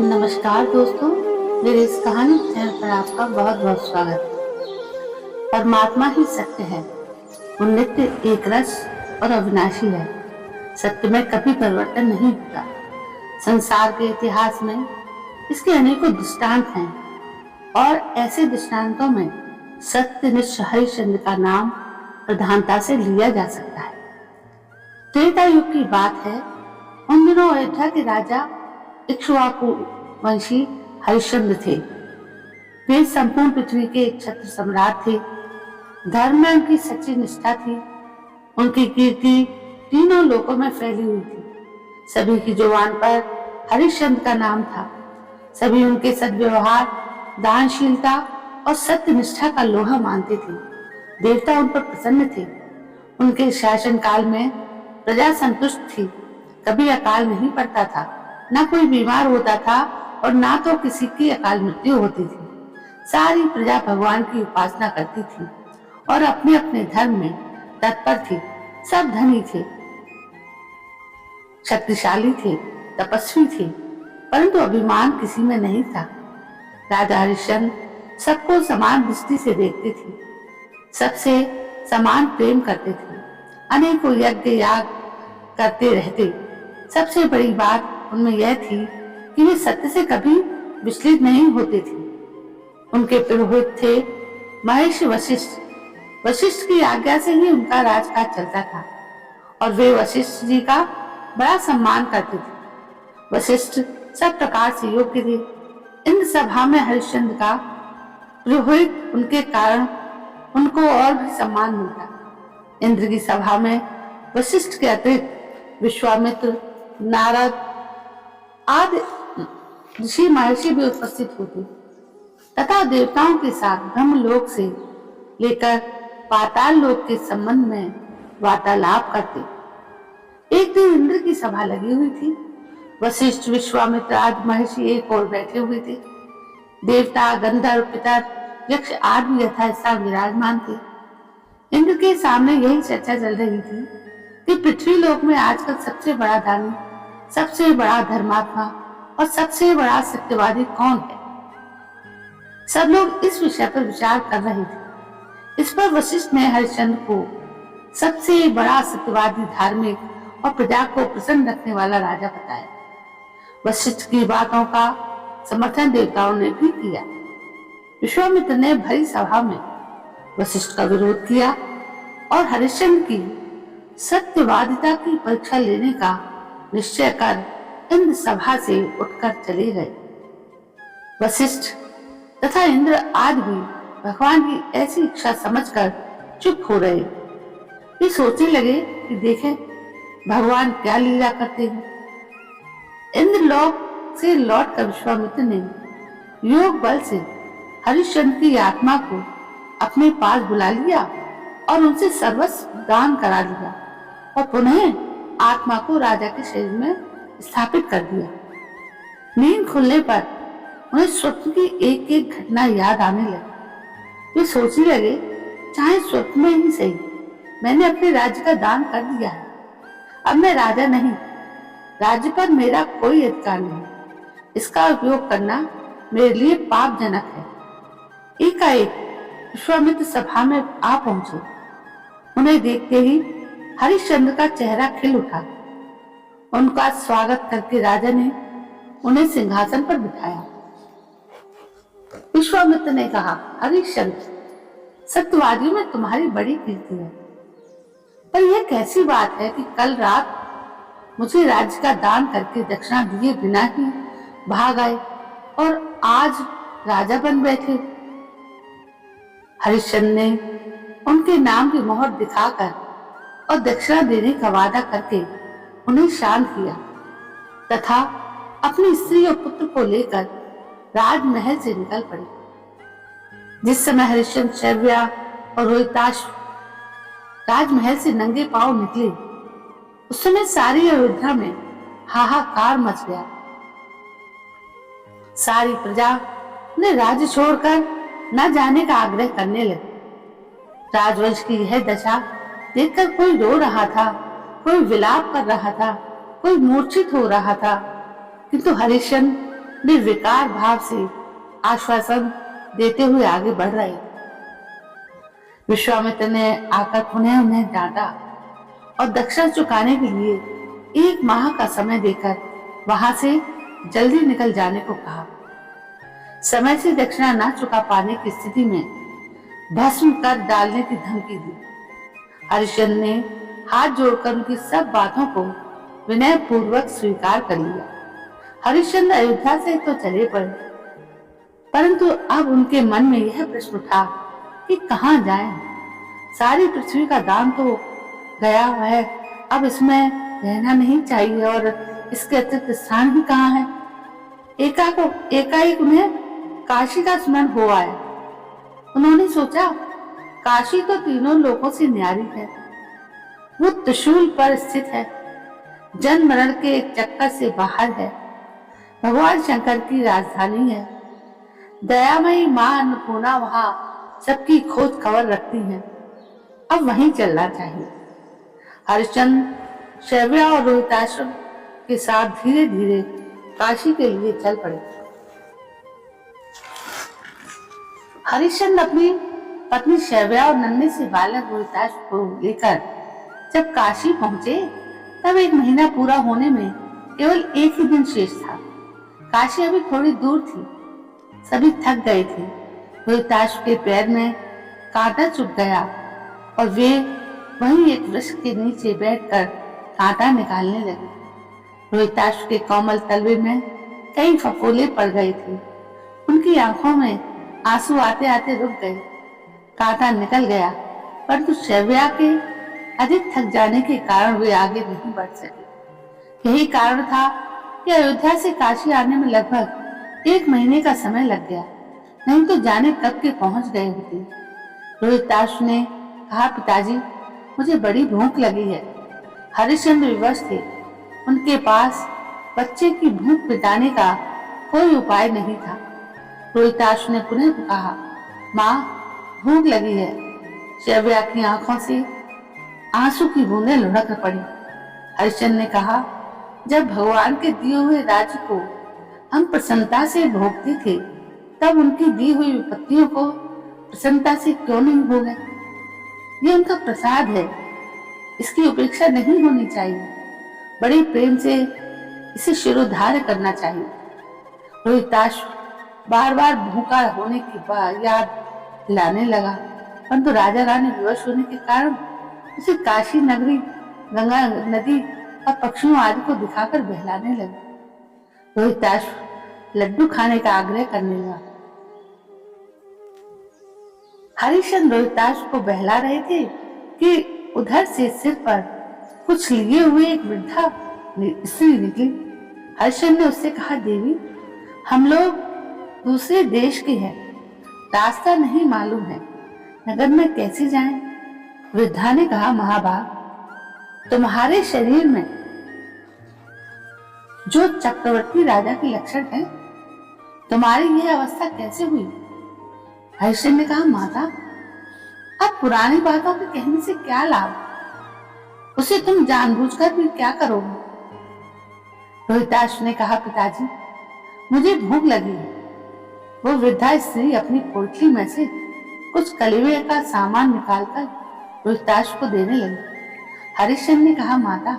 नमस्कार दोस्तों, मेरे इस कहानी चैनल पर आपका बहुत बहुत स्वागत। परमात्मा ही सत्य है। वो नित्य एक रस और अविनाशी है। सत्य में कभी परिवर्तन नहीं होता। संसार के इतिहास में इसके अनेकों दृष्टांत हैं और ऐसे दृष्टांतों में सत्यनिष्ठ हरिश्चंद्र का नाम प्रधानता से लिया जा सकता है। त्रेता युग की बात है। उन दिनों अयोध्या के राजा इक्ष्वाकु वंशी हरिश्चंद्र थे। वे संपूर्ण पृथ्वी के एक क्षत्र सम्राट थे। धर्म में उनकी सच्ची निष्ठा थी। उनकी कीर्ति तीनों लोकों में फैली हुई थी। सभी की जुबान पर हरिश्चंद्र का नाम था। सभी उनके सद्व्यवहार, दानशीलता और सत्य निष्ठा का लोहा मानते थे। देवता उन पर प्रसन्न थे। उनके शासन काल में प्रजा संतुष्ट थी। कभी अकाल नहीं पड़ता था, ना कोई बीमार होता था और ना तो किसी की अकाल मृत्यु होती थी। सारी प्रजा भगवान की उपासना करती थी और अपने अपने धर्म में तत्पर थी। सब धनी थे, शक्तिशाली थे, तपस्वी थे, परंतु अभिमान किसी में नहीं था। राजा हरिश्चंद्र सबको समान दृष्टि से देखते थे, सबसे समान प्रेम करते थे, अनेकों यज्ञ याग करते रहते। सबसे बड़ी बात उनमें यह थी कि वे सत्य से कभी विचलित नहीं होते थे। उनके पुरोहित थे महर्षि वशिष्ठ। वशिष्ठ की आज्ञा से ही उनका राजकाज चलता था और वे वशिष्ठ जी का बड़ा सम्मान करते थे। वशिष्ठ सब प्रकार से योग्य थे। इंद्र सभा में हरिश्चंद्र का पुरोहित उनके कारण उनको और भी सम्मान मिलता। इंद्र की सभा में वशिष्ठ के अतिरिक्त विश्वामित्र, नारद आदि ऋषि महर्षि भी उपस्थित होते तथा देवताओं के साथ ब्रह्मलोक से लेकर पाताल लोक के संबंध में वार्तालाप करते। एक दिन इंद्र की सभा लगी हुई थी। वशिष्ठ, विश्वामित्र आदि महर्षि एक ओर बैठे हुए थे। देवता, गंधर्व, पितर, यक्ष आदि यथास्थान विराजमान थे। इंद्र के सामने यही चर्चा चल रही थी कि पृथ्वी लोक में आजकल सबसे बड़ा दानी, सबसे बड़ा धर्मात्मा और सबसे बड़ा सत्यवादी कौन है। सब लोग इस विषय पर विचार कर रहे थे। इस पर वशिष्ठ ने हरिश्चंद्र को सबसे बड़ा सत्यवादी, धार्मिक और प्रजा को प्रसन्न रखने वाला राजा बताया। वशिष्ठ की बातों का समर्थन देवताओं ने भी किया। विश्वामित्र ने भरी सभा में वशिष्ठ का विरोध किया और हरिश्चंद्र की सत्यवादिता की परीक्षा लेने का निश्चय कर इंद्र सभा से उठकर चले गए। वशिष्ठ तथा इंद्र आदि भी भगवान की ऐसी इच्छा समझकर चुप हो रहे। वे सोचने लगे कि देखें भगवान क्या लीला करते हैं। इंद्र लोक से लौटकर विश्वामित्र ने योग बल से हरिश्चंद्र की आत्मा को अपने पास बुला लिया और उनसे सर्वस्व दान करा लिया और पुनः आत्मा को राजा के शरीर में स्थापित कर दिया। नींद खुलने पर उन्हें स्वप्न की एक एक घटना याद आने लगी। वे सोचने लगे, चाहे स्वप्न में ही सही, मैंने अपने राज्य का दान कर दिया है। अब मैं राजा नहीं, राज्य पर मेरा कोई अधिकार नहीं। इसका उपयोग करना मेरे लिए पापजनक है। एकाएक विश्वामित्र सभा में आ पहुंचे। उन्हें देखते ही हरिश्चंद्र का चेहरा खिल उठा। उनका स्वागत करके राजा ने उन्हें सिंहासन पर बिठाया। विश्वामित्र ने कहा, हरिश्चंद्र, सत्यवादियों में तुम्हारी बड़ी कीर्ति है, पर यह कैसी बात है कि कल रात मुझे राज्य का दान करके दक्षिणा दिए बिना ही भाग आए और आज राजा बन बैठे। हरिश्चंद्र ने उनके नाम की मोहर दिखाकर और दक्षिणा देने का वादा करके उन्हें शांत किया तथा अपनी स्त्री और पुत्र को लेकर राजमहल से निकल पड़े। जिस समय हरिश्चंद्र, शैव्या और रोहिताश्व राजमहल से नंगे पांव निकले, उस समय सारी अयोध्या में हाहाकार मच गया। सारी प्रजा ने राज्य छोड़कर न जाने का आग्रह करने लगी। राजवंश की यह दशा देखकर कोई रो रहा था, कोई विलाप कर रहा था, कोई मूर्छित हो रहा था, किंतु हरिश्चंद्र निर्विकार भाव से आश्वासन देते हुए आगे बढ़ रहे। विश्वामित्र ने आकर पुनः उन्हें डांटा और दक्षिणा चुकाने के लिए 1 माह का समय देकर वहां से जल्दी निकल जाने को कहा। समय से दक्षिणा न चुका पाने की स्थिति में भस्म कर डालने की धमकी दी। हरिश्चंद्र ने हाथ जोड़कर उनकी सब बातों को विनय पूर्वक स्वीकार कर लिया। हरिश्चंद्र अयोध्या से तो चले पड़े, परंतु अब उनके मन में यह प्रश्न उठा कि कहाँ जाएं? सारी पृथ्वी का दान तो गया है, अब इसमें रहना नहीं चाहिए और इसके अतिरिक्त स्थान भी कहाँ है? एकाएक उन्हें काशी का स्मरण हो आया। उन्होंने सोचा, काशी तो तीनों लोकों से न्यारी है, वो त्रिशूल पर स्थित है, जन्म मरण के चक्कर से बाहर है, भगवान शंकर की राजधानी है, दयामयी मां अन्नपूर्णा वहां सबकी खोज खबर रखती हैं, अब वहीं चलना चाहिए। हरिश्चंद्र शैव्या और रोहिताश्व के साथ धीरे धीरे काशी के लिए चल पड़े। हरिश्चंद्र अपनी पत्नी शैव्या और नन्हे से बालक रोहिताश्व को लेकर जब काशी पहुंचे तब 1 महीना पूरा होने में केवल 1 ही दिन शेष था। काशी अभी थोड़ी दूर थी, सभी थक गए थे। रोहिताश्व के पैर में कांटा चुभ गया और वे वहीं एक वृक्ष के नीचे बैठकर कांटा निकालने लगे। रोहिताश्व के कोमल तलवे में कई फफोले पड़ गए थे, उनकी आंखों में आंसू आते आते रुक गए। कांटा निकल गया, परंतु शैव्या के अधिक थक जाने के कारण वे आगे नहीं बढ़ सके। यही कारण था कि अयोध्या से काशी आने में लगभग 1 महीने का समय लग गया, नहीं तो जाने कब के पहुंच गए होते। रोहिताश्व ने कहा, पिताजी मुझे बड़ी भूख लगी है। हरिश्चंद्र विवश थे, उनके पास बच्चे की भूख मिटाने का कोई उपाय नहीं था। रोहिताश्व ने पुनः कहा, माँ भूख लगी है। शैव्या की आंखों से आंसू की बूंदें लुढ़क पड़ी। हरिश्चंद्र ने कहा, जब भगवान के दिए हुए राज्य को हम प्रसन्नता से भोगते थे, तब उनकी दी हुई विपत्तियों को प्रसन्नता से क्यों नहीं भोगे? ये उनका प्रसाद है, इसकी उपेक्षा नहीं होनी चाहिए। बड़े प्रेम से इसे शिरोधार्य करना चाहिए। रोहिताश्व बार बार भूखा होने की याद दिलाने लगा, परंतु राजा रानी विवश होने के कारण उसे काशी नगरी, गंगा नदी और पक्षियों आदि को दिखाकर बहलाने लगे। रोहिताश्व लड्डू खाने का आग्रह करने लगा। हरिश्चंद्र रोहिताश्व को बहला रहे थे कि उधर से सिर पर कुछ लिए हुए एक वृद्धा स्त्री निकली। हरिश्चंद्र ने उससे कहा, देवी हम लोग दूसरे देश के हैं, रास्ता नहीं मालूम है, नगर में कैसे जाएं? वृद्धा ने कहा, महाभाग तुम्हारे शरीर में जो चक्रवर्ती राजा के लक्षण है, तुम्हारी यह अवस्था कैसे हुई? हरिश्चंद्र ने कहा, माता अब पुरानी बातों के कहने से क्या लाभ, उसे तुम जानबूझकर भी क्या करोगे? रोहिताश्व ने कहा, पिताजी मुझे भूख लगी है। वो वृद्धा स्त्री अपनी पोटली में से कुछ कलेवे का सामान निकालकर रोहिताश्व को देने लगी। हरिश्चंद्र ने कहा, माता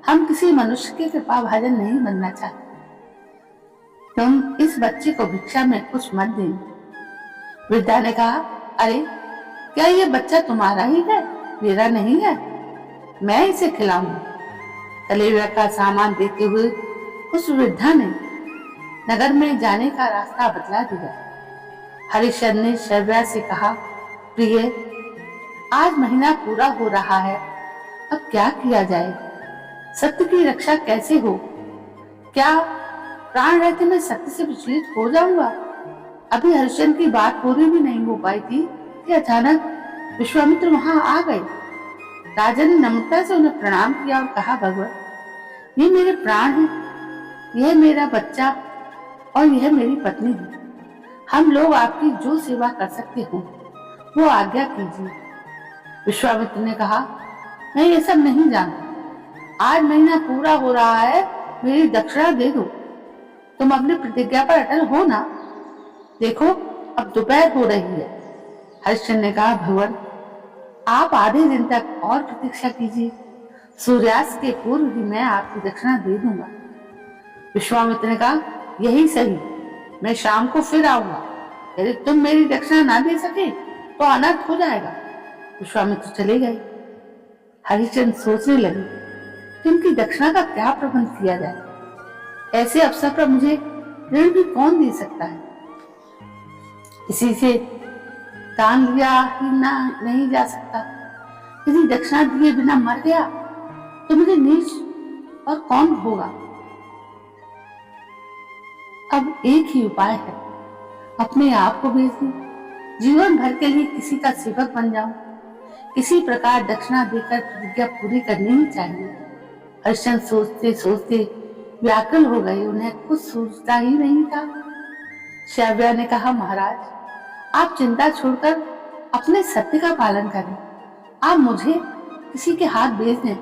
हम किसी मनुष्य के कृपा भाजन नहीं बनना चाहते, तुम इस बच्चे को भिक्षा में कुछ मत देना। वृद्धा ने कहा, अरे क्या ये बच्चा तुम्हारा ही है, मेरा नहीं है, मैं इसे खिलाऊंगा। कलेवा का सामान देते हुए उस वृद्धा ने नगर में जाने का रास्ता बतला दिया। हरिश्चंद्र ने शैव्या से कहा, प्रिय आज महीना पूरा हो रहा है, अब क्या किया जाए? सत्य की रक्षा कैसे हो? क्या प्राण रहते मैं सत्य से विचलित हो जाऊंगा? अभी हरिश्चंद्र की बात पूरी भी नहीं हो पाई थी कि अचानक विश्वामित्र वहां आ गए। राजा ने नम्रता से उन्हें प्रणाम किया और कहा, भगवान ये मेरे प्राण हैं, यह मेरा बच्चा और यह मेरी पत्नी है। हम लोग आपकी जो सेवा कर सकते हो वो आज्ञा कीजिए। विश्वामित्र ने कहा, मैं ये सब नहीं जानता, आज महीना पूरा हो रहा है, मेरी दक्षिणा दे दो, तुम अपनी प्रतिज्ञा पर अटल हो ना? देखो, अब दोपहर हो रही है। हरिश्चंद्र ने कहा, भगवान आप आधे दिन तक और प्रतीक्षा कीजिए, सूर्यास्त के पूर्व ही मैं आपकी दक्षिणा दे दूंगा। विश्वामित्र ने कहा, यही सही, मैं शाम को फिर आऊंगा। यदि तुम मेरी दक्षिणा ना दे सके तो अनर्थ हो जाएगा। विश्वामित्र चले गए। हरिश्चंद्र सोचने लगे कि उनकी दक्षिणा का क्या प्रबंध किया जाए। ऐसे अवसर पर मुझे ऋण भी कौन दे सकता है? किसी से दान लिया ही ना नहीं जा सकता। यदि दक्षिणा दिए बिना मर गया तो मुझे नीच और कौन होगा? अब एक ही उपाय है, अपने आप को बेच दूं, जीवन भर के लिए किसी का सेवक बन जाऊं, किसी प्रकार दक्षिणा देकर प्रतिज्ञा पूरी करनी ही चाहिए। हरिश्चंद्र सोचते सोचते व्याकुल हो गए, उन्हें कुछ सोचता ही नहीं था। श्याव्या ने कहा, महाराज आप चिंता छोड़कर अपने सत्य का पालन करें। आप मुझे किसी के हाथ बेच दें,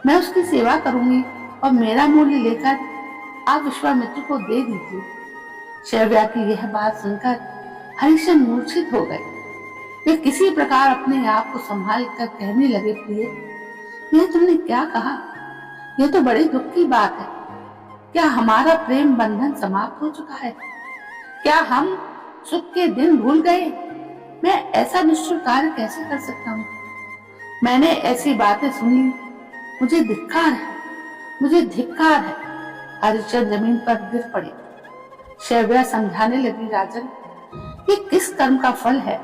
मैं उसकी सेवा करूंगी और मेरा मूल्य लेकर आप विश्वामित्र को दे दीजिए। श्याव्या की यह बात सुनकर हरिश्चंद्र मूर्छित हो गए। वे किसी प्रकार अपने आप को संभाल कर कहने लगे, प्रिय यह तुमने क्या कहा? यह तो बड़े दुख की बात है। क्या हमारा प्रेम बंधन समाप्त हो चुका है? क्या हम सुख के दिन भूल गए? मैं ऐसा निष्ठुर कार्य कैसे कर सकता हूँ? मैंने ऐसी बातें सुन ली, मुझे धिक्कार है, मुझे धिक्कार है। हरिश्चंद्र जमीन पर गिर पड़े। श्याव्या समझाने लगी, राजन ये किस कर्म का फल है?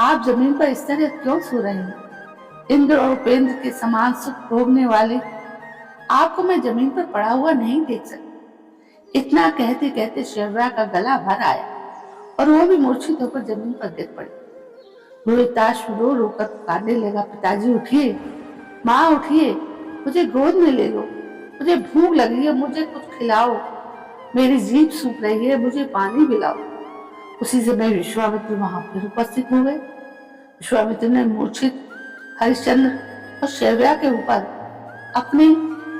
आप जमीन पर इस तरह क्यों सो रहे हैं? इंद्र और उपेंद्र के समान सुख भोगने वाले आपको मैं जमीन पर पड़ा हुआ नहीं देख सकती। इतना कहते कहते श्याव्या का गला भर आया और वो भी मूर्छित होकर जमीन पर गिर पड़ी। रोहिताश रो रो कर पुकारने लगा, पिताजी उठिए, माँ उठिए, मुझे गोद में ले लो, मुझे भूख लगी है, मुझे कुछ खिलाओ, मेरी जीभ सूख रही है, मुझे पानी पिलाओ। उसी समय विश्वामित्र वहां फिर उपस्थित हो गए। विश्वामित्र ने मूर्छित हरिश्चंद्र और श्याव्या के ऊपर अपने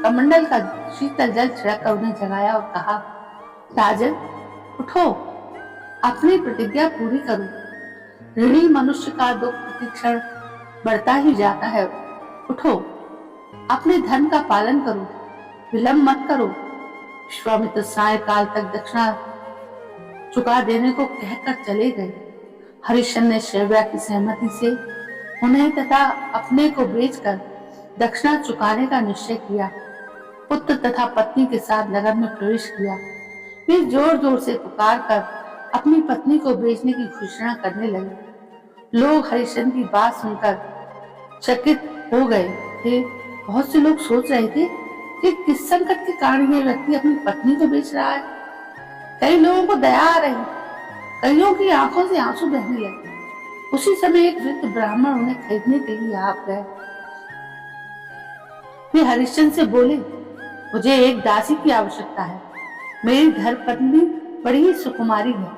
कमंडल का शीतल जल छिड़क कर उन्हें जगाया और कहा, राजन उठो, अपनी प्रतिज्ञा पूरी करो। ऋणी मनुष्य का दुख प्रतिक्षण बढ़ता ही जाता है। उठो, अपने धर्म का पालन करो, विलंब मत करो। विश्वामित्र सायंकाल तक दक्षिणा चुका देने को कहकर चले गए। हरिश्चंद्र ने श्याव्या की सहमति से उन्हें तथा अपने को बेचकर दक्षिणा चुकाने का निश्चय किया। पुत्र तथा पत्नी के साथ नगर में प्रवेश किया। वे जोर जोर से पुकार कर अपनी पत्नी को बेचने की घोषणा करने लगे। लोग हरिश्चंद्र की बात सुनकर चकित हो गए थे। बहुत से लोग सोच रहे थे कि किस संकट के कारण यह व्यक्ति अपनी पत्नी को बेच रहा है। कई लोगों को दया आ रही, कईयों की आंखों से आंसू बहने लगे। उसी समय एक वृद्ध ब्राह्मण उन्हें खरीदने के लिए आ गए। वे हरिश्चंद्र से बोले, मुझे एक दासी की आवश्यकता है। मेरी धर्मपत्नी बड़ी ही सुकुमारी है,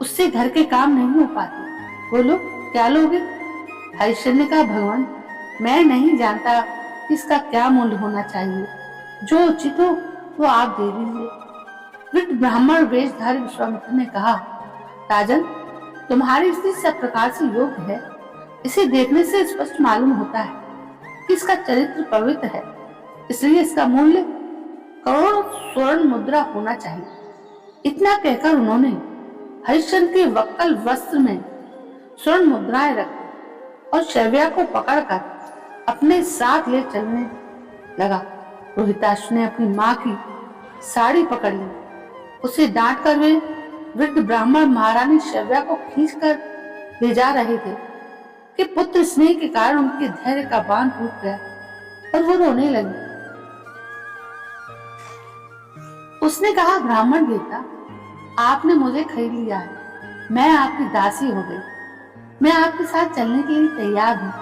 उससे घर के काम नहीं हो पाते। बोलो क्या लोगे? हरिश्चंद्र ने कहा, भगवान मैं नहीं जानता इसका क्या मूल्य होना चाहिए, जो उचित हो वो आप दे दीजिए। वृद्ध ब्राह्मण वेशधारी विश्वामित्र ने कहा, राजन तुम्हारी स्थिति सब प्रकार से योग्य है। इसे देखने से स्पष्ट मालूम होता है कि इसका चरित्र पवित्र है, इसलिए इसका मूल्य करोड़ों स्वर्ण मुद्रा होना चाहिए। इतना कहकर उन्होंने हरिश्चंद्र के वक्कल वस्त्र में स्वर्ण मुद्राएं रखी और श्याव्या को पकड़कर अपने साथ ले चलने लगा। रोहिताश ने अपनी माँ की साड़ी पकड़ ली। उसे डांट कर वे वृद्ध ब्राह्मण महारानी श्याव्या को खींचकर ले जा रहे थे कि पुत्र स्नेह के कारण उनके धैर्य का बांध टूट गया और वो रोने लगी। उसने कहा, ब्राह्मण देवता आपने मुझे खरीद लिया है, मैं आपकी दासी हो गई। मैं आपके साथ चलने के लिए तैयार हूँ,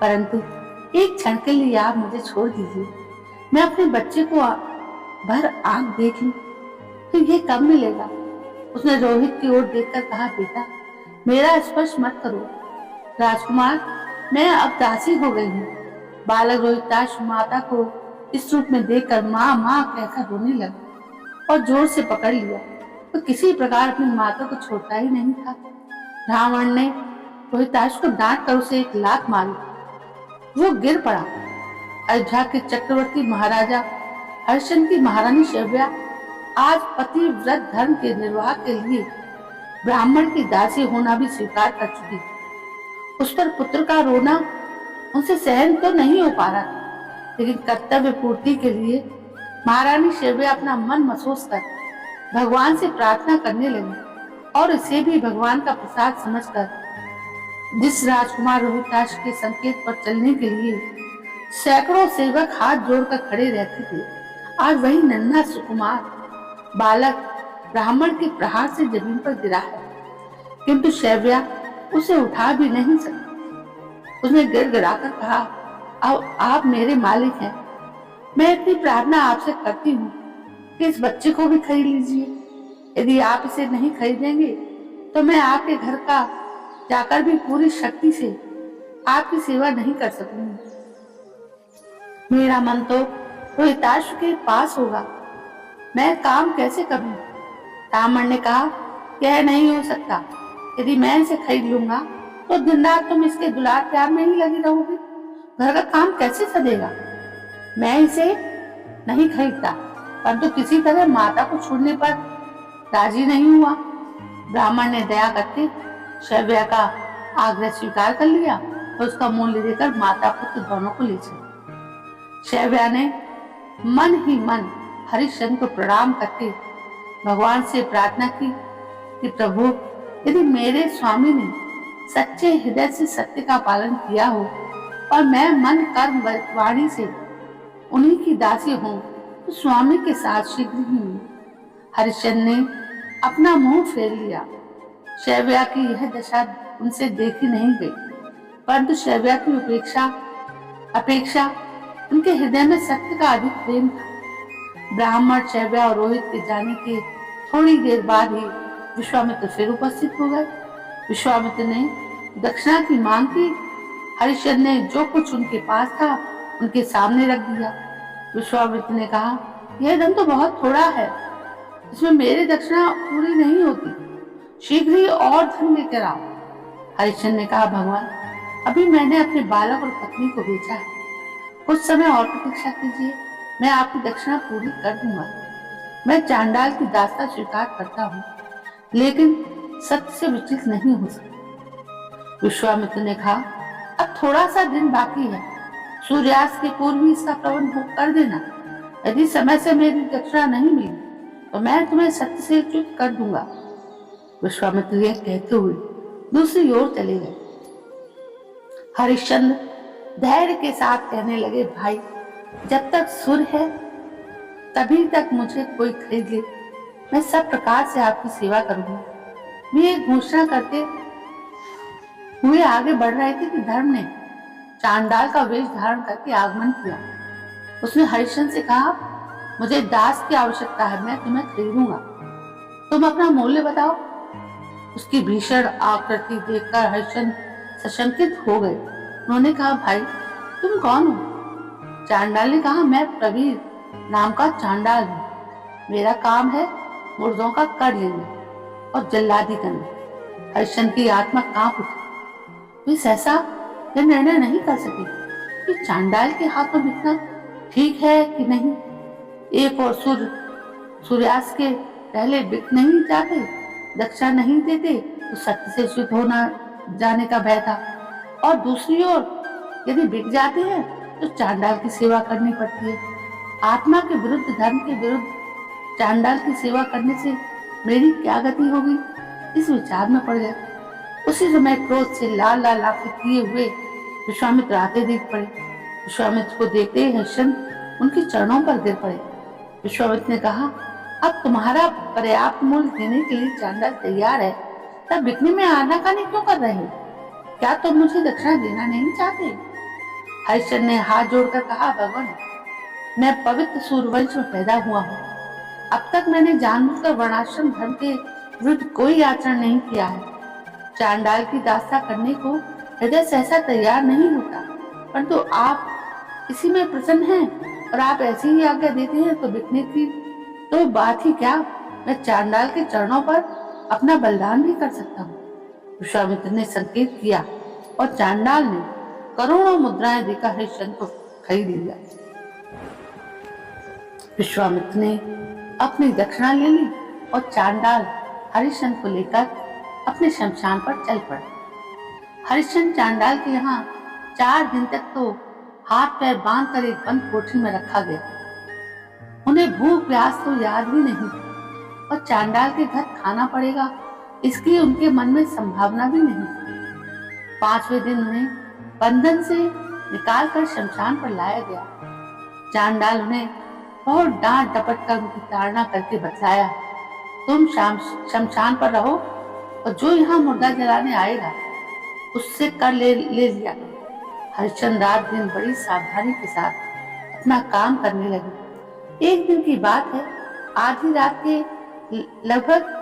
परंतु एक क्षण के लिए आप मुझे छोड़ दीजिए। मैं अपने बच्चे को भर आंख देख लूं, फिर ये कब मिलेगा? उसने रोहित की ओर देखकर कहा, बेटा मेरा स्पर्श मत करो। राजकुमार मैं अब दासी हो गई हूँ। बालक रोहिताश माता को इस रूप में देखकर माँ माँ कहकर रोने लगा। और जोर से पकड़ लिया। तो किसी प्रकार अपनी माता को छोड़ता ही नहीं था। रावण ने रोहिताश को डांट कर उसे एक लात मारी। वो गिर पड़ा। अयोध्या के चक्रवर्ती महाराजा हरिश्चंद्र की महारानी शैव्या आज पतिव्रत धर्म के निर्वाह के लिए ब्राह्मण की दासी होना भी स्वीकार कर चुकी। उस पर पुत्र का रोना उनसे सहन तो नहीं हो पा रहा, लेकिन कर्तव्य पूर्ति के लिए महारानी शैव्या अपना मन महसूस कर भगवान से प्रार्थना करने लगी और इसे भी भगवान का प्रसाद समझकर जिस राजकुमार रोहिताश के संकेत पर चलने के लिए सैकड़ों सेवक हाथ जोड़कर खड़े रहते थे, आज वही नन्हा सुकुमार बालक ब्राह्मण के प्रहार से जमीन पर गिरा है, किंतु शैव्या उसे उठा भी नहीं सकती। उसने गिड़गिड़ाकर कहा, अब आप मेरे मालिक हैं, मैं इतनी प्रार्थना आपसे करती हूँ कि इस बच्चे को भी खरीद लीजिए। यदि आप इसे नहीं खरीदेंगे तो मैं आपके घर का जाकर भी पूरी शक्ति से आपकी सेवा नहीं कर सकूंगी। मेरा मन तो रोहिताश के पास होगा, मैं काम कैसे करूं? ब्राह्मण ने कहा, यह नहीं हो सकता। यदि मैं इसे खरीद लूंगा तो दिन रात तुम इसके दुलार प्यार में ही लगी रहोगी, घर का काम कैसे सदेगा? मैं इसे नहीं खरीदता, परंतु किसी तरह माता को छोड़ने पर राजी नहीं हुआ। ब्राह्मण ने दया करके शैव्या का आग्रह स्वीकार कर लिया और उसका मूल्य देकर माता पुत्र दोनों को ले चले। शैव्या ने मन ही मन हरिश्चंद्र को प्रणाम करके भगवान से प्रार्थना की कि प्रभु, यदि मेरे स्वामी ने सच्चे हृदय से सत्य का पालन किया हो और मैं मन कर्म वाणी से उन्हीं की दासी हूँ, तो स्वामी के साथ शीघ्र ही हूँ। हरिश्चंद्र ने अपना मुंह फेर लिया। शैव्या की यह दशा उनसे देखी नहीं गई, परंतु शैव्या की अपेक्षा उनके हृदय में सत्य का अधिक प्रेम था। ब्राह्मण शैव्या और रोहित के जाने के थोड़ी देर बाद ही विश्वामित्र फिर उपस्थित हो गए। विश्वामित्र ने दक्षिणा की मांग की। हरिश्चंद्र ने जो कुछ उनके पास था उनके सामने रख दिया। विश्वामित्र ने कहा, यह धन तो बहुत थोड़ा है, इसमें मेरी दक्षिणा पूरी नहीं होती, शीघ्र ही और धन लेकर आओ। हरिश्चंद्र ने कहा, भगवान, अभी मैंने अपने बालक और पत्नी को बेचा है, कुछ समय और प्रतीक्षा कीजिए, मैं आपकी दक्षिणा पूरी कर दूंगा। मैं चांडाल की दास्ता स्वीकार करता हूँ, लेकिन सत्य से विचलित नहीं हो सकता। विश्वामित्र ने कहा, अब थोड़ा सा दिन बाकी है, सूर्यास्त के पूर्व ही इसका प्रबंध कर देना। यदि समय से मेरी दक्षिणा नहीं मिली तो मैं तुम्हें सत्य से च्युत कर दूंगा। विश्वामित्र यह कहते हुए दूसरी ओर चले गए। हरिश्चंद्र धैर्य के साथ कहने लगे, भाई, जब तक सुर है तभी तक मुझे कोई खरीद ले, मैं सब प्रकार से आपकी सेवा करूंगा। वे एक घोषणा करते हुए आगे बढ़ रहे थे कि धर्म ने चांडाल का वेश धारण करके आगमन किया। उसने हरिश्चंद्र से कहा, मुझे दास की आवश्यकता है, मैं तुम्हें खरीदूंगा, तुम अपना मूल्य बताओ। उसकी भीषण आकृति देखकर हरिश्चंद्र सशंकित हो गए। उन्होंने कहा, भाई, तुम कौन हो? चांडाल ने कहा, मैं प्रवीर नाम का चांडाल हूँ, मेरा काम है मुर्दों का कर लेना और जल्लादी करना। हरिश्चंद्र की आत्मा कांप उठी। वे सहसा यह निर्णय नहीं कर सके कि चांडाल के हाथों बिकना ठीक है कि नहीं। एक और सूर्यास्त के पहले बिक नहीं जाते, दक्षिणा नहीं देते तो सत्य से च्युत होना जाने का भय था, और दूसरी ओर यदि बिक जाते हैं तो चांडाल की सेवा करनी पड़ती है। आत्मा के विरुद्ध, धर्म के विरुद्ध चांडाल की सेवा करने से मेरी क्या गति होगी, इस विचार में पड़ गया। उसी समय क्रोध से लाल लाल आंखें किए हुए विश्वामित्र आते देख पड़े। विश्वामित्र को देखते ही हरिश्चंद्र उनके चरणों पर गिर पड़े। विश्वामित्र ने कहा, अब तुम्हारा पर्याप्त मूल्य देने के लिए चांडाल तैयार है, तब बिकने में आनाकानी क्यों कर रहे हो? क्या तुम मुझे दक्षिणा देना नहीं चाहते? हरिश्चंद्र ने हाथ जोड़कर कहा, भगवान, मैं पवित्र सूर्यवंश में पैदा हुआ हूँ। अब तक मैंने जानबूझकर वर्णाश्रम धर्म के विरुद्ध कोई आचरण नहीं किया है। चांडाल की दास्ता करने को हृदय सहसा तैयार नहीं होता, परंतु आप इसी में प्रसन्न हैं और आप ऐसी ही आज्ञा देते हैं तो बिकने की तो बात ही क्या, मैं चांडाल के चरणों पर अपना बलिदान भी कर सकता हूँ। विश्वामित्र ने संकेत किया और चांडाल ने करोड़ों मुद्राएं देकर हरिश्चंद्र को खरीद लिया। विश्वामित्र ने अपनी दक्षिणा ले ली और चांडाल हरिश्चंद्र को लेकर अपने शमशान पर चल पड़े। हरिश्चंद्र चांडाल के यहाँ 4 दिन तक तो हाथ पैर बांध कर एक बंद कोठरी में रखा गया। उन्हें भूख प्यास तो याद भी नहीं और चांडाल के घर खाना पड़ेगा इसकी उनके मन में संभावना भी नहीं। 5वें दिन उन्हें बंधन से निकालकर शमशान पर लाया गया। चांडाल उन्हें बहुत डांट डपट कर उनकी ताड़ना करके बतलाया, तुम शमशान पर रहो और जो यहाँ मुर्दा जलाने आएगा उससे कर ले लिया। हरिश्चंद्र रात दिन बड़ी सावधानी के साथ अपना काम करने लगे। एक दिन की बात है, आधी रात के लगभग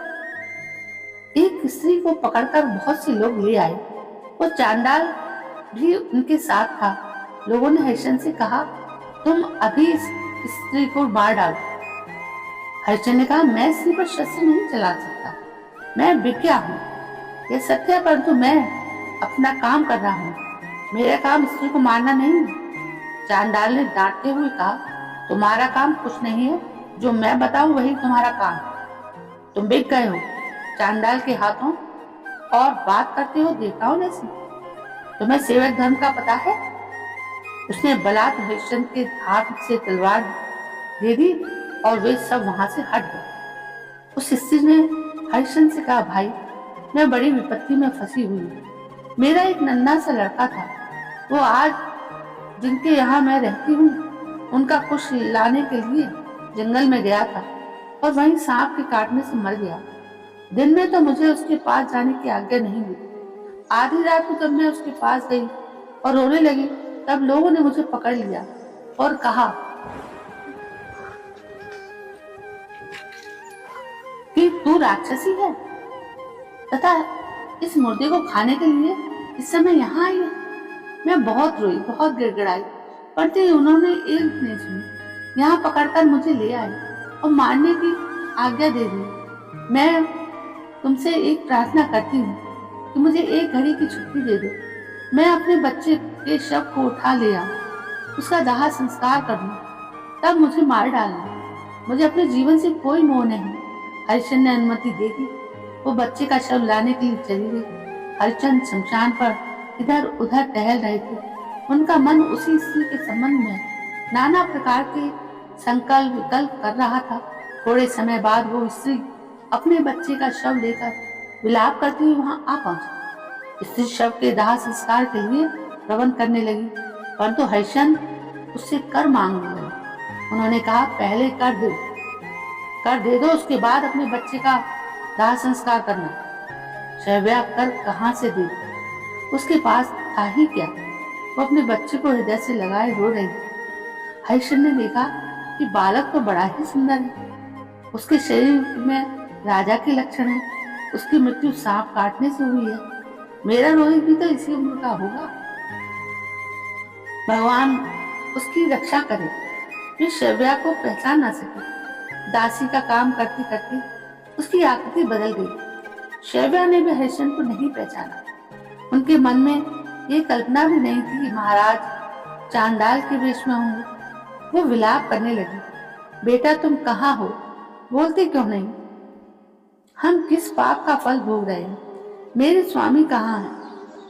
एक स्त्री को पकड़कर बहुत से लोग ले आए। वो चांडाल भी उनके साथ था। लोगों ने हरिश्चंद्र से कहा, तुम अभी इस स्त्री को मार डालो। हरिश्चंद्र ने कहा, मैं स्त्री पर शस्त्र नहीं चला सकता, मैं विज्ञा हूँ, यह सत्य है, परंतु मैं अपना काम कर रहा हूँ, मेरा काम स्त्री को मारना नहीं है। चांडाल ने डांटते हुए कहा, तुम्हारा काम कुछ नहीं है, जो मैं बताऊं वही तुम्हारा काम, तुम बिक गए हो चांडाल के हाथों और बात करते हो देवताओं जैसे। तुम्हें सेवक धर्म का पता है? उसने बलात् हरिश्चंद्र के हाथ से तलवार दे दी और वे सब वहां से हट गए। उस स्त्री ने हरिश्चंद्र से कहा, भाई मैं बड़ी विपत्ति में फंसी हुई हूँ। मेरा एक नन्हा सा लड़का था, वो आज जिनके यहाँ मैं रहती हूँ उनका कुछ लाने के लिए जंगल में गया था और वहीं सांप के काटने से मर गया। दिन में तो मुझे उसके पास जाने की आज्ञा नहीं मिली। आधी रात को जब मैं उसके पास गई और रोने लगी तब लोगों ने मुझे पकड़ लिया और कहा कि तू राक्षसी है तथा इस मुर्दे को खाने के लिए इस समय यहाँ आई है। मैं बहुत रोई, बहुत गिड़गिड़ाई, पर उन्होंने एक नहीं सुनी। यहाँ पकड़कर मुझे ले आए और मारने की आज्ञा दे दी। मैं तुमसे एक प्रार्थना करती हूँ कि मुझे एक घड़ी की छुट्टी दे दो। मैं अपने बच्चे के शव को उठा ले आऊं, उसका दाह संस्कार कर दूं, तब मुझे मार डालना। मुझे अपने जीवन से कोई मोह नहीं। हरिश्चंद्र ने अनुमति दे दी। वो बच्चे का शव लाने के लिए चली गई। हरिश्चंद्र शमशान पर इधर उधर टहल रहे थे। उनका मन उसी स्त्री के संबंध में नाना प्रकार के संकल्प विकल्प कर रहा था। थोड़े समय बाद वो स्त्री अपने बच्चे का शव लेकर विलाप करती हुई वहां आ पहुंची। स्त्री शव के दाह संस्कार के लिए प्रबंध करने लगी, परंतु हरिश्चंद्र उससे कर मांगने लगे। उन्होंने कहा, पहले कर दे दो, उसके बाद अपने बच्चे का दाह संस्कार करना। शैव्या कर कहाँ से दे, उसके पास था ही क्या। वो अपने बच्चे को हृदय से लगाए रो रही। हरिश्चंद्र ने देखा कि बालक तो बड़ा ही सुंदर है, उसके शरीर में राजा के लक्षण है, उसकी मृत्यु सांप काटने से हुई है। मेरा रोहित भी तो इसी उम्र का होगा। भगवान उसकी रक्षा करे। वे शैव्या को पहचान न सके। दासी का काम करते करते उसकी आकृति बदल गई। शैव्या ने भी हरिश्चंद्र को नहीं पहचाना। उनके मन में ये कल्पना भी नहीं थी कि महाराज चांडाल के वेश में होंगे। वो विलाप करने लगी, बेटा तुम कहाँ हो, बोलते क्यों नहीं? हम किस पाप का फल भोग रहे हैं? मेरे स्वामी कहाँ हैं?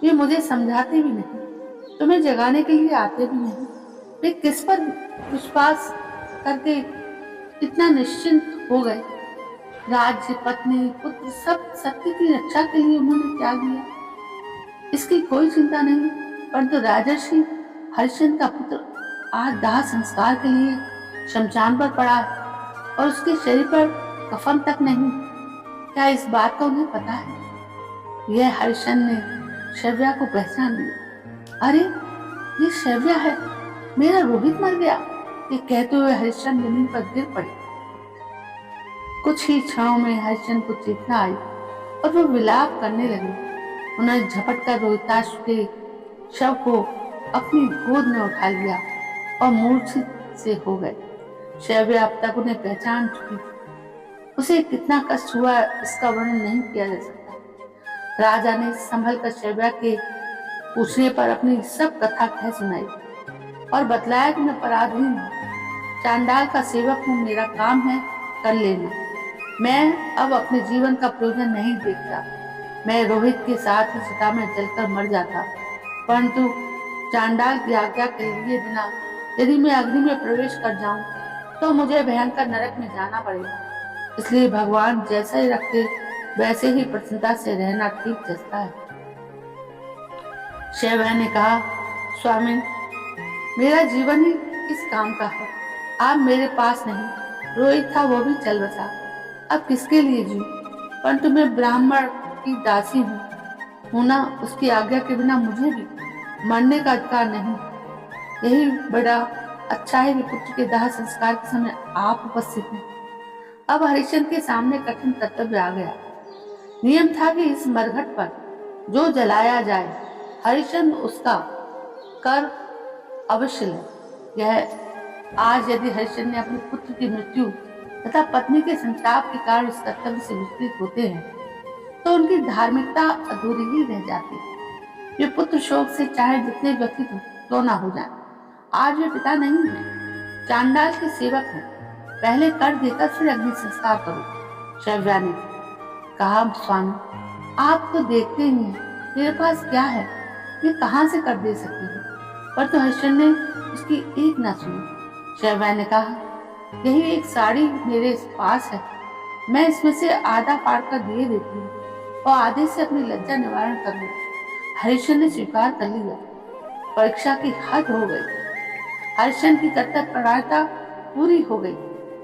वे मुझे समझाते भी नहीं, तुम्हें जगाने के लिए आते भी नहीं। वे किस पर विश्वास करके इतना निश्चिंत हो गए? राज्य, पत्नी, पुत्र सब सत्य की रक्षा के लिए उन्होंने त्याग दिया, इसकी कोई चिंता नहीं। परंतु राजर्षि हरिश्चंद्र का पुत्र आज दाह संस्कार के लिए शमशान पर पड़ा है और उसके शरीर पर कफन तक नहीं। क्या इस बात का उन्हें पता है? यह हरिश्चंद्र ने शैव्या को पहचान लिया। अरे ये शैव्या है, मेरा रोहित मर गया, ये कहते हुए हरिश्चंद्र जमीन पर गिर पड़े। कुछ ही क्षणों में हरिश्चंद्र को चेतना आई और वो विलाप करने लगे। उन्होंने झपट कर रोहिताश के शव को अपनी गोद में उठा लिया और मूर्छित से हो गए। शैव्य अब तक उन्हें पहचान चुकी थी। उसे कितना कष्ट हुआ इसका वर्णन नहीं किया जा सकता। राजा ने संभल कर शैव्या के पूछने पर अपनी सब कथा कह सुनाई और बतलाया कि मैं पराधीन हूँ, चांडाल का सेवक हूँ, मेरा काम है कर लेना। मैं अब अपने जीवन का प्रयोजन नहीं देखता। मैं रोहित के साथ ही चिता में जलकर मर जाता, परंतु चांडाल की आज्ञा के लिए बिना यदि मैं अग्नि में प्रवेश कर जाऊं तो मुझे भयंकर नरक में जाना पड़ेगा। इसलिए भगवान जैसा ही रखे वैसे ही प्रसन्नता से रहना ठीक जचता है। शैव्या ने कहा, स्वामी, मेरा जीवन ही किस काम का है। आप मेरे पास नहीं, रोहित था वो भी चल बसा, अब किसके लिए जीऊं? परंतु मैं ब्राह्मण की दासी हूँ ना, उसकी आज्ञा के बिना मुझे भी मरने का अधिकार नहीं। यही बड़ा अच्छा है कि पुत्र के दाह संस्कार के समय आप उपस्थित हैं। अब हरिश्चंद्र के सामने कठिन कर्तव्य आ गया। नियम था कि इस मरघट पर जो जलाया जाए हरिश्चंद्र उसका कर अवश्य ले। यह आज यदि हरिश्चंद्र ने अपने पुत्र की मृत्यु तथा पत्नी के संताप के कारण इस कर्तव्य से विचलित होते हैं तो उनकी धार्मिकता अधूरी ही रह जाती है। वे पुत्र शोक से चाहे जितने व्यथित हो तो ना हो जाए। आज वे पिता नहीं है, चांडाल के सेवक हैं। पहले कर देकर फिर अग्नि संस्कार करो। शैव्या ने कहा, स्वामी, आप तो देखते ही हैं मेरे पास क्या है, ये कहाँ से कर दे सकती हूँ। पर तो हरिश्चंद्र ने उसकी एक ना सुनी। शैव्या ने कहा, यही एक साड़ी मेरे पास है, मैं इसमें से आधा फाड़ कर दे देती हूँ और आधे से अपनी लज्जा निवारण कर लूँ। हरिश्चंद्र ने स्वीकार कर लिया। परीक्षा की हद हो गई। हरिश्चंद्र की कर्तव्यपरायणता पूरी हो गई।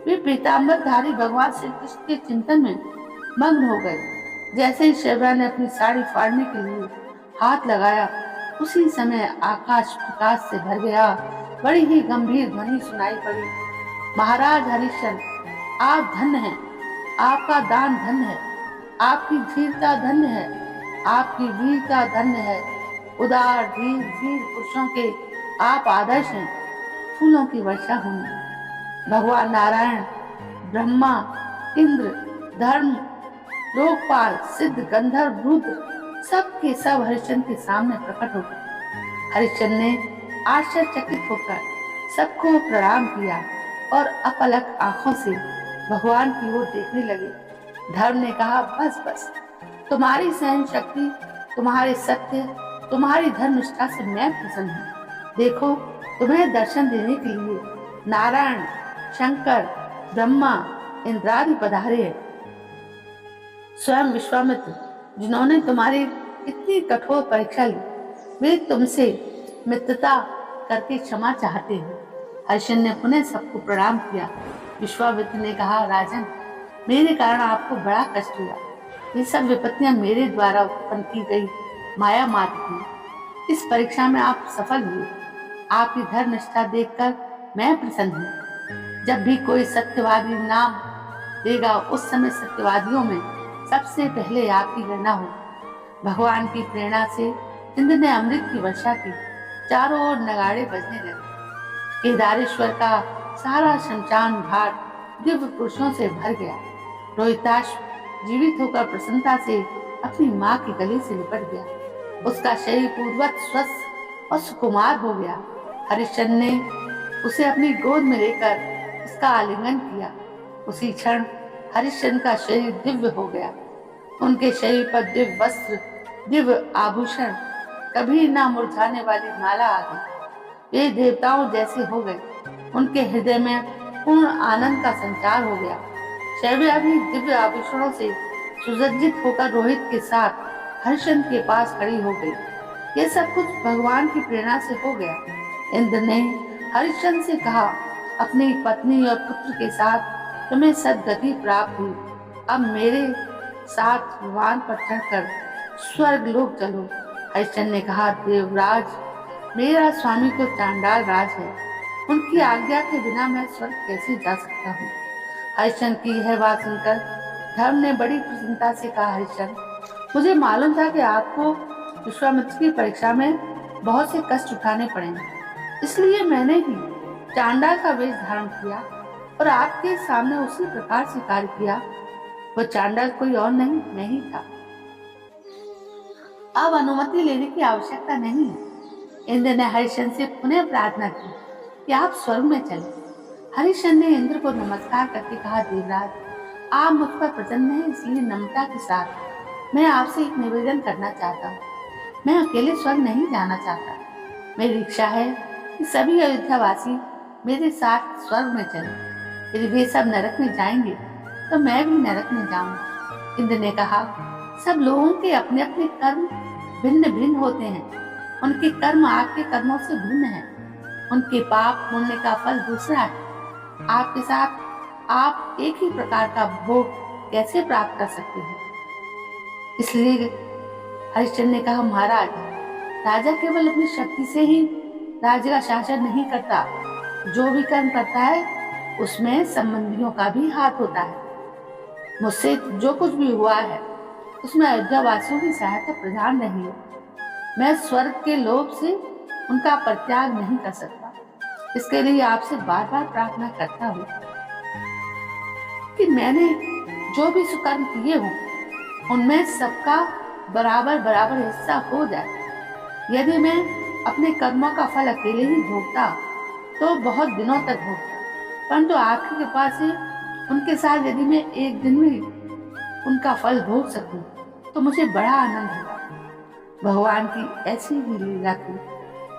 वे पीताम्बरधारी भगवान श्री कृष्ण के चिंतन में मग्न हो गए। जैसे ही शैव्या ने अपनी साड़ी फाड़ने के लिए हाथ लगाया, उसी समय आकाश प्रकाश से भर गया। बड़ी ही गंभीर ध्वनि सुनाई पड़ी, महाराज हरिश्चंद्र, आप धन्य हैं, आपका दान धन्य है, आपकी धीरता धन्य है, आपकी वीरता धन्य है। उदार धीर पुरुषों के आप आदर्श हैं। फूलों की वर्षा हुई। भगवान नारायण, ब्रह्मा, इंद्र, धर्म, लोकपाल, सिद्ध, गंधर्व, रुद्र सब के सब हरिश्चंद्र के सामने प्रकट हो गए। हरिश्चंद्र ने आश्चर्यचकित होकर सबको प्रणाम किया और अपलक आंखों से भगवान की ओर देखने लगे। धर्म ने कहा, बस बस, तुम्हारी सहन शक्ति, तुम्हारे सत्य, तुम्हारी धर्मनिष्ठा से मैं प्रसन्न हूँ। देखो, तुम्हें दर्शन देने के लिए नारायण, शंकर, ब्रह्मा, इंद्रादि पधारे हैं। स्वयं विश्वामित्र, जिन्होंने तुम्हारी इतनी कठोर परीक्षा ली, वे तुमसे मित्रता करके क्षमा चाहते हैं। हरिश्चंद्र ने पुनः सबको प्रणाम किया। विश्वामित्र ने कहा, राजन, मेरे कारण आपको बड़ा कष्ट हुआ। ये सब विपत्तियां मेरे द्वारा उत्पन्न की गई माया मात्र थी। इस परीक्षा में आप सफल हुए। आपकी धर्मनिष्ठा देखकर मैं प्रसन्न हूँ। जब भी कोई सत्यवादी नाम देगा, उस समय सत्यवादियों में सबसे पहले आपकी गणना हो। भगवान की प्रेरणा से इंद्र ने अमृत की वर्षा की। चारों ओर नगाड़े बजने लगे। केदारेश्वर का सारा शमशान घाट दिव्य पुरुषों से भर गया। रोहिताश जीवित होकर प्रसन्नता से अपनी माँ के गले से लिपट गया। उसका शरीर पूर्ववत स्वस्थ और सुकुमार हो गया। हरिश्चंद्र ने उसे अपनी गोद में लेकर उसका आलिंगन किया। उसी क्षण हरिश्चंद्र का शरीर दिव्य हो गया। उनके शरीर पर दिव्य वस्त्र, दिव्य आभूषण, कभी ना मुरझाने वाली माला आ गई। वे देवताओं जैसे हो गए। उनके हृदय में पूर्ण आनंद का संचार हो गया। शैव्या भी दिव्य आभूषणों से सुसज्जित होकर रोहित के साथ हरिश्चंद्र के पास खड़ी हो गई। ये सब कुछ भगवान की प्रेरणा से हो गया। इंद्र ने हरिश्चंद्र से कहा, अपनी पत्नी और पुत्र के साथ तुम्हें सद्गति प्राप्त हुई। अब मेरे साथ विमान पर चढ़कर स्वर्ग लोक चलो। हरिश्चंद्र ने कहा, देवराज, मेरा स्वामी तो चांडाल राज है, उनकी आज्ञा के बिना मैं स्वर्ग कैसे जा सकता हूँ। हरिश्चंद्र की यह बात सुनकर धर्म ने बड़ी प्रसन्नता से कहा, हरिश्चंद्र, मुझे मालूम था कि आपको विश्वामित्र की परीक्षा में बहुत से कष्ट उठाने पड़ेंगे, इसलिए मैंने ही चांडाल का वेश धारण किया। और आपके सामने उसी प्रकार से कार्य किया। वह चांडाल कोई और नहीं, मैं ही था। अब अनुमति लेने की आवश्यकता नहीं है। इंद्र ने हरिश्चंद्र से पुनः प्रार्थना की कि आप स्वर्ग में चले। हरिश्चंद्र ने इंद्र को नमस्कार करके कहा, देवराज, आप मुझ पर प्रसन्न हैं, इसलिए नम्रता के साथ मैं आपसे एक निवेदन करना चाहता हूँ। मैं अकेले स्वर्ग नहीं जाना चाहता। मेरी इच्छा है कि सभी अयोध्यावासी मेरे साथ स्वर्ग में चले। यदि वे सब नरक में जाएंगे तो मैं भी नरक में जाऊंगा। इंद्र ने कहा, सब लोगों के अपने अपने कर्म भिन्न भिन्न होते हैं। उनके कर्म आपके कर्मों से भिन्न हैं। उनके पाप पुण्य का फल दूसरा है। आपके साथ आप एक ही प्रकार का भोग कैसे प्राप्त कर सकते हैं? इसलिए हरिश्चंद्र ने कहा, महाराज, राजा केवल अपनी शक्ति से ही राज्य का शासन नहीं करता। जो भी कर्म करता है उसमें संबंधियों का भी हाथ होता है। मुझसे जो कुछ भी हुआ है उसमें अयोध्या वासियों की सहायता प्रधान रही है। मैं स्वर्ग के लोभ से उनका परित्याग नहीं कर सकता। इसके लिए आपसे बार बार प्रार्थना करता हूँ कि मैंने जो भी सुकर्म किए हों उनमें सबका बराबर बराबर हिस्सा हो जाए। यदि मैं अपने कर्मों का फल अकेले ही भोगता तो बहुत दिनों तक भोगता, परंतु आपकी कृपा से उनके साथ यदि मैं एक दिन में उनका फल भोग सकूं तो मुझे बड़ा आनंद होगा। भगवान की ऐसी ही लीला थी।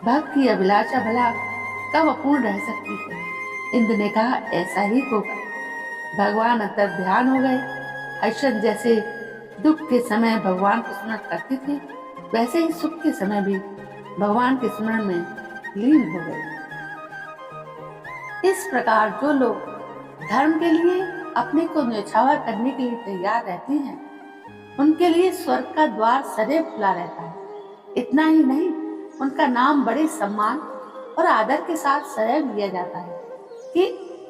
भक्त की अभिलाषा भला कब अपूर्ण रह सकती है? इंद्र ने कहा, ऐसा ही होगा। भगवान अंतर्ध्यान हो गए। हरिश्चंद्र जैसे दुख के समय भगवान को स्मरण करते थे, वैसे ही सुख के समय भी भगवान के स्मरण में लीन हो गए। इस प्रकार जो लोग धर्म के लिए अपने को न्यौछावर करने के लिए तैयार रहते हैं, उनके लिए स्वर्ग का द्वार सदैव खुला रहता है। इतना ही नहीं, उनका नाम बड़े सम्मान और आदर के साथ सदैव लिया जाता है कि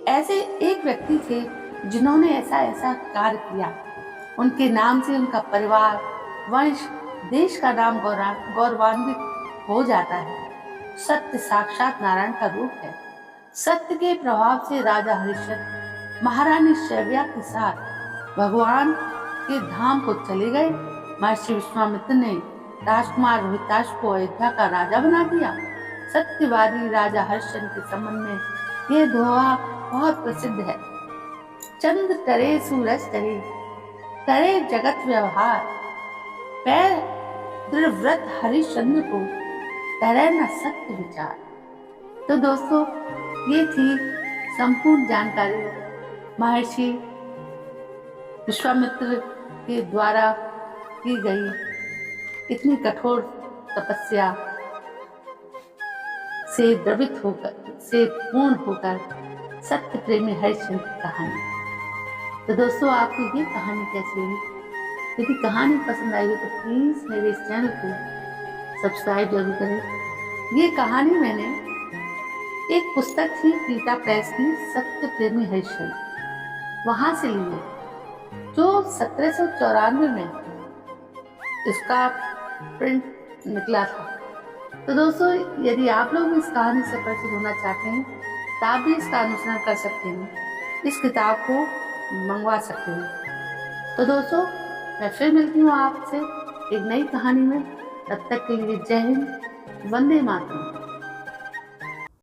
ऐसे एक व्यक्ति थे जिन्होंने ऐसा ऐसा कार्य किया। उनके नाम से उनका परिवार, वंश, देश का नाम गौरवान्वित हो जाता है। सत्य साक्षात नारायण का रूप है। सत्य के प्रभाव से राजा हरिश्चंद्र महारानी शैव्या के साथ भगवान के धाम को चले गए। महर्षि विश्वामित्र ने राजकुमार रोहिताश को अयोध्या का राजा बना दिया। सत्यवादी राजा हरिश्चंद्र के संबंध में यह दोहा बहुत प्रसिद्ध है। चंद्र तरे सूरज तरे, करे जगत व्यवहार, पैर दृढ़व्रत हरिश्चंद्र को, तरे न सत्य विचार। तो दोस्तों, ये थी संपूर्ण जानकारी महर्षि विश्वामित्र के द्वारा की गई इतनी कठोर तपस्या से द्रवित होकर, से पूर्ण होकर सत्य प्रेमी हरिश्चंद्र की कहानी। तो दोस्तों, आपको ये कहानी कैसी लगी? यदि कहानी पसंद आई हो तो प्लीज मेरे इस चैनल को सब्सक्राइब जरूर करें। ये कहानी मैंने एक पुस्तक थी गीता प्रेस की, सत्य प्रेमी हरिश्चंद्र, वहां से ली है, जो 1794 में इसका प्रिंट निकला था। तो दोस्तों, यदि आप लोग इस कहानी से परिचित होना चाहते हैं तो आप भी इसका अनुसरण कर सकते हैं, इस किताब को मंगवा सकते हैं। तो दोस्तों, मैं फिर मिलती हूँ आपसे एक नई कहानी में। तब तक के लिए जय हिंद, वंदे मातरम।